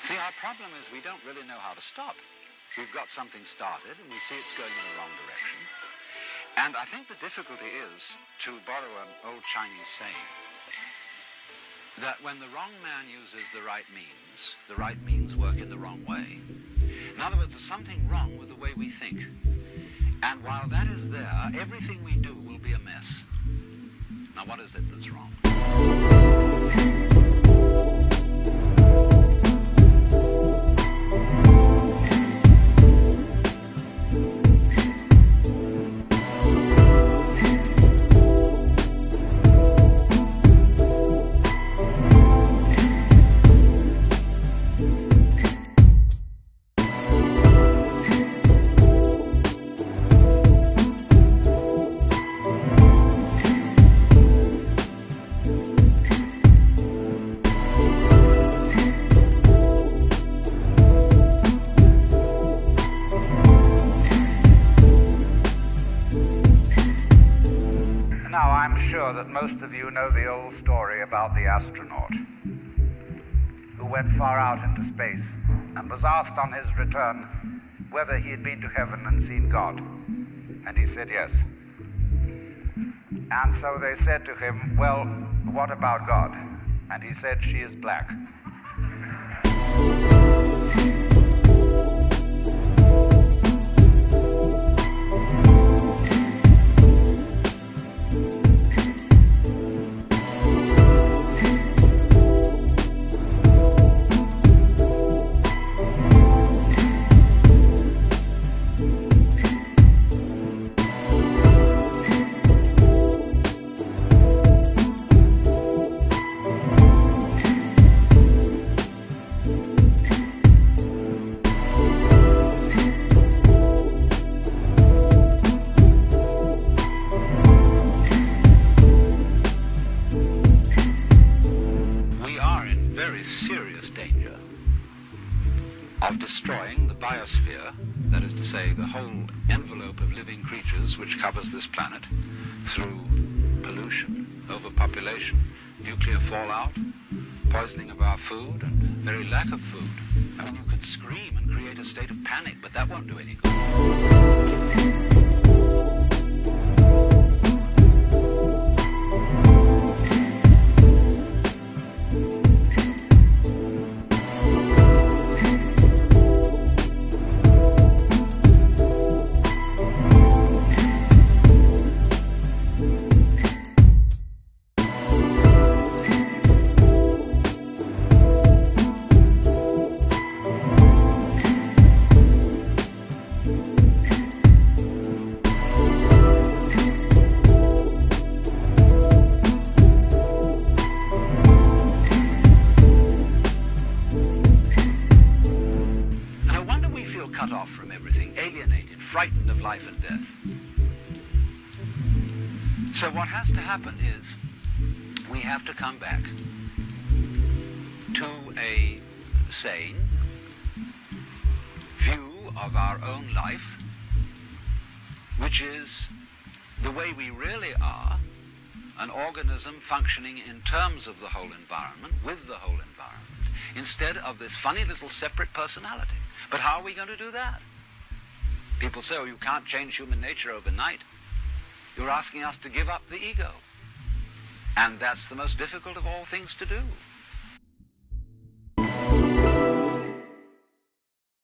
See, our problem is we don't really know how to stop. We've got something started and we see it's going in the wrong direction. And I think the difficulty is, to borrow an old Chinese saying, that when the wrong man uses the right means work in the wrong way. In other words, there's something wrong with the way we think. And while that is there, everything we do will be a mess. Now, what is it that's wrong? That most of you know the old story about the astronaut who went far out into space and was asked on his return whether he had been to heaven and seen God. And he said yes. And so they said to him, well, what about God? And he said, she is black. Destroying the biosphere, that is to say, the whole envelope of living creatures which covers this planet, through pollution, overpopulation, nuclear fallout, poisoning of our food, and very lack of food. I mean, you can scream and create a state of panic, but that won't do any good. Cut off from everything, alienated, frightened of life and death. So what has to happen is we have to come back to a sane view of our own life, which is the way we really are, an organism functioning in terms of the whole environment, with the whole environment, instead of this funny little separate personality. But how are we going to do that? People say, oh, you can't change human nature overnight. You're asking us to give up the ego. And that's the most difficult of all things to do.